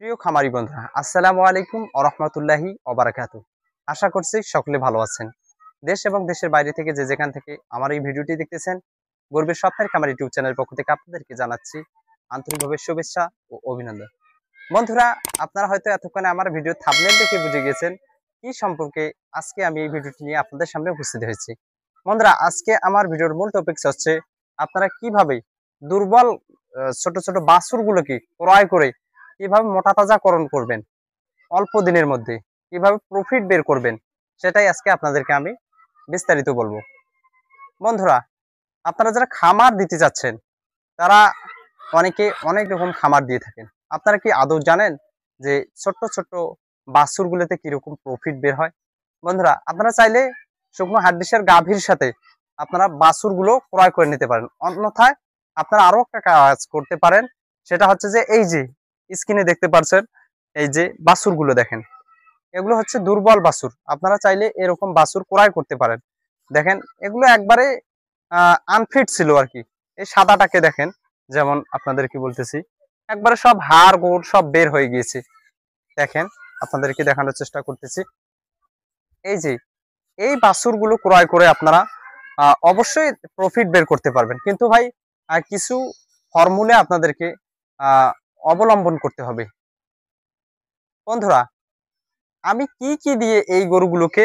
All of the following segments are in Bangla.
প্রিয় খামারি বন্ধুরা, আসসালামু আলাইকুম ওয়া রাহমাতুল্লাহি ওয়া বারাকাতুহু। আশা করছি সকলে ভালো আছেন। দেশ এবং দেশের বাইরে থেকে যে যেখান থেকে আমার এই ভিডিওটি দেখতেছেন, গর্বের স্বপ্নের খামার ইউটিউব চ্যানেলের পক্ষ থেকে আপনাদেরকে জানাচ্ছি আন্তরিকভাবে শুভেচ্ছা ও অভিনন্দন। বন্ধুরা, আপনারা হয়তো এতক্ষণে আমার ভিডিও থাম্বনেল দেখে বুঝে গেছেন কি সম্পর্কে আজকে আমি এই ভিডিওটি নিয়ে আপনাদের সামনে উপস্থিত হয়েছি। বন্ধুরা, আজকে আমার ভিডিওর মূল টপিকস হচ্ছে আপনারা কিভাবে দুর্বল ছোট ছোট বাছুরগুলোকে ক্রয় করে কিভাবে মোটা তাজাকরণ করবেন অল্প দিনের মধ্যে, কিভাবে প্রফিট বের করবেন, সেটাই আজকে আপনাদেরকে আমি বিস্তারিত বলবো। বন্ধুরা, আপনারা যারা খামার দিতে যাচ্ছেন তারা অনেকে অনেক রকম খামার দিয়ে থাকেন। আপনারা কি আদৌ জানেন যে ছোট্ট ছোট্ট বাছুরগুলোতে কিরকম প্রফিট বের হয়? বন্ধুরা, আপনারা চাইলে শুকনো হাড্ডিসার গাভীর সাথে আপনারা বাছুরগুলো ক্রয় করে নিতে পারেন। অন্যথায় আপনারা আরো একটা কাজ করতে পারেন, সেটা হচ্ছে যে এই যে স্ক্রিনে দেখতে পাচ্ছেন এই যে বাছুরগুলো দেখেন, এগুলো হচ্ছে দুর্বল বাছুর। আপনারা চাইলে এরকম বাছুর ক্রয় করতে পারেন। দেখেন, এগুলো একবারে আনফিট ছিল আর কি। এই সাদাটাকে দেখেন, যেমন আপনাদের কি বলতেছি, একবারে সব হাড় গোড় সব বের হয়ে গিয়েছে। দেখেন, আপনাদেরকে দেখানোর চেষ্টা করতেছি। এই যে এই বাছুরগুলো ক্রয় করে আপনারা অবশ্যই প্রফিট বের করতে পারবেন, কিন্তু ভাই কিছু ফর্মুলা আপনাদেরকে অবলম্বন করতে হবে। বন্ধুরা, আমি কি কি দিয়ে এই গরুগুলোকে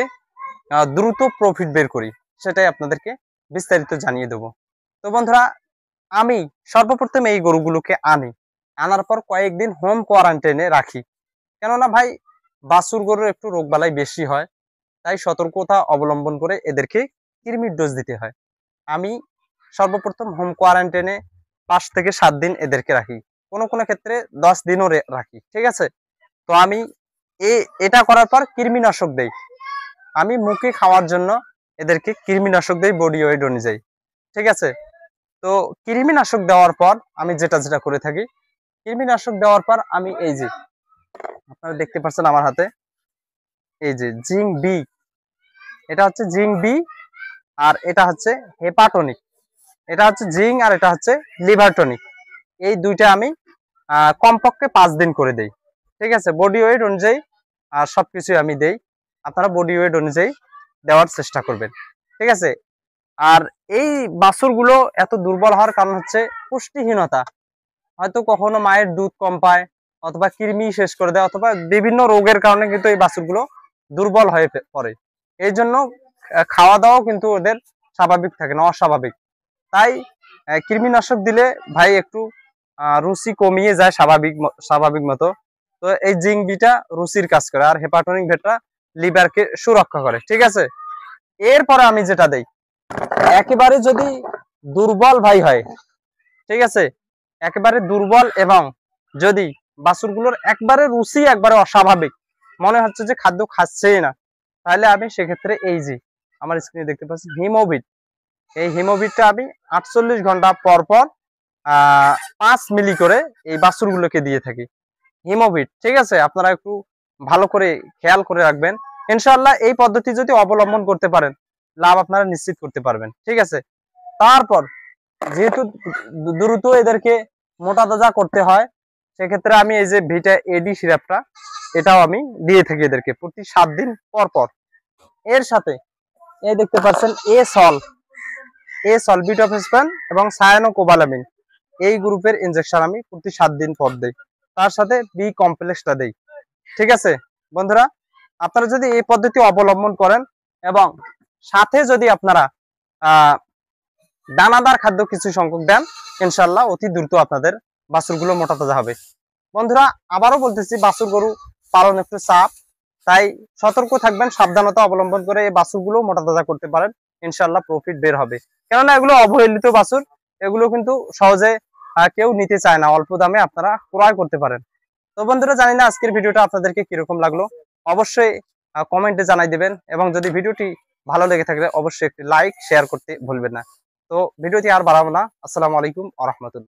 দ্রুত প্রফিট বের করি সেটাই আপনাদেরকে বিস্তারিত জানিয়ে দেব। তো বন্ধুরা, আমি সর্বপ্রথম এই গরুগুলোকে আনার পর কয়েকদিন হোম কোয়ারেন্টাইনে রাখি। কেননা ভাই, বাছুর গরুর একটু রোগবালাই বেশি হয়, তাই সতর্কতা অবলম্বন করে এদেরকে কৃমির ডোজ দিতে হয়। আমি সর্বপ্রথম হোম কোয়ারেন্টাইনে 5 থেকে 7 দিন এদেরকে রাখি, কোনো কোনো ক্ষেত্রে 10 দিনও রাখি। ঠিক আছে, তো আমি এটা করার পর কৃমিনাশক দেই। আমি মুখে খাওয়ার জন্য এদেরকে কৃমিনাশক দেই বডি ওয়েট অনুযায়ী। ঠিক আছে, তো কৃমিনাশক দেওয়ার পর আমি যেটা যেটা করে থাকি, কৃমিনাশক দেওয়ার পর আমি এই যে আপনারা দেখতে পাচ্ছেন আমার হাতে এই যে জিঙ্ক বি, এটা হচ্ছে জিঙ্ক বি, আর এটা হচ্ছে হেপাটনিক। এটা হচ্ছে জিঙ্ক আর এটা হচ্ছে লিভার টনিক। এই দুইটা আমি কমপক্ষে 5 দিন করে দেই। ঠিক আছে, বডি ওয়েট অনুযায়ী আর সবকিছু আমি দেই। আপনারা বডি ওয়েট অনুযায়ী দেওয়ার চেষ্টা করবেন। ঠিক আছে, আর এই বাছুরগুলো এত দুর্বল হওয়ার কারণ হচ্ছে পুষ্টিহীনতা। হয়তো কখনো মায়ের দুধ কম পায়, অথবা কৃমি শেষ করে দেয়, অথবা বিভিন্ন রোগের কারণে কিন্তু এই বাছুরগুলো দুর্বল হয়ে পড়ে। এই জন্য খাওয়া দাওয়াও কিন্তু ওদের স্বাভাবিক থাকে না, অস্বাভাবিক। তাই কৃমিনাশক দিলে ভাই একটু রুচি কমিয়ে যায় স্বাভাবিক মতো। তো এই জিঙ্ক বিটা রুচির কাজ করে, আর হেপাটনিক ভেটটা লিভারকে সুরক্ষা করে। ঠিক আছে, এরপরে আমি যেটা দেই, একেবারে যদি দুর্বল ভাই হয়, ঠিক আছে, একেবারে দুর্বল এবং যদি বাছুরগুলোর একবারে রুচি একবারে অস্বাভাবিক, মনে হচ্ছে যে খাদ্য খাচ্ছেই না, তাহলে আমি সেক্ষেত্রে এই যে আমার স্ক্রিনে দেখতে পাচ্ছি হিমোভিট, এই হিমোভিটটা আমি 48 ঘন্টা পর পর 5 মিলি করে এই বাছুরগুলোকে দিয়ে থাকি হিমোভিট। ঠিক আছে, আপনারা একটু ভালো করে খেয়াল করে রাখবেন। ইনশাআল্লাহ এই পদ্ধতি যদি অবলম্বন করতে পারেন, লাভ আপনারা নিশ্চিত করতে পারবেন। ঠিক আছে, তারপর যেহেতু দ্রুত এদেরকে মোটা তাজা করতে হয়, সেক্ষেত্রে আমি এই যে ভিটা এডি সিরাপটা, এটাও আমি দিয়ে থাকি এদেরকে প্রতি 7 দিন পর পর। এর সাথে এই দেখতে পাচ্ছেন বিটফেসফান এবং সায়ানোকোবালামিন, এই গ্রুপের ইনজেকশন আমি প্রতি 7 দিন পর দেই। তার সাথে বি কমপ্লেক্সটা দেই। ঠিক আছে বন্ধুরা, আপনারা যদি এই পদ্ধতি অবলম্বন করেন এবং সাথে যদি আপনারা দানাদার খাদ্য কিছু সংখ্যক দেন, ইনশাল্লাহ অতি দ্রুত আপনাদের বাছুরগুলো মোটা তাজা হবে। বন্ধুরা, আবারও বলতেছি, বাছুর গরু পালন একটু চাপ, তাই সতর্ক থাকবেন, সাবধানতা অবলম্বন করে এই বাছুরগুলো মোটা তাজা করতে পারেন। ইনশাল্লাহ প্রফিট বের হবে। কেননা এগুলো অবহেলিত বাছুর, এগুলো কিন্তু সহজে কেউ নিতে চায় না, অল্প দামে আপনারা ক্রয় করতে পারেন। তো বন্ধুরা, জানি না আজকের ভিডিওটা আপনাদেরকে কিরকম লাগলো, অবশ্যই কমেন্টে জানাই দিবেন, এবং যদি ভিডিওটি ভালো লেগে থাকে অবশ্যই একটি লাইক শেয়ার করতে ভুলবেন না। তো ভিডিওটি আর বাড়াবো না। আসসালামু আলাইকুম ওয়া রাহমাতুল্লাহ।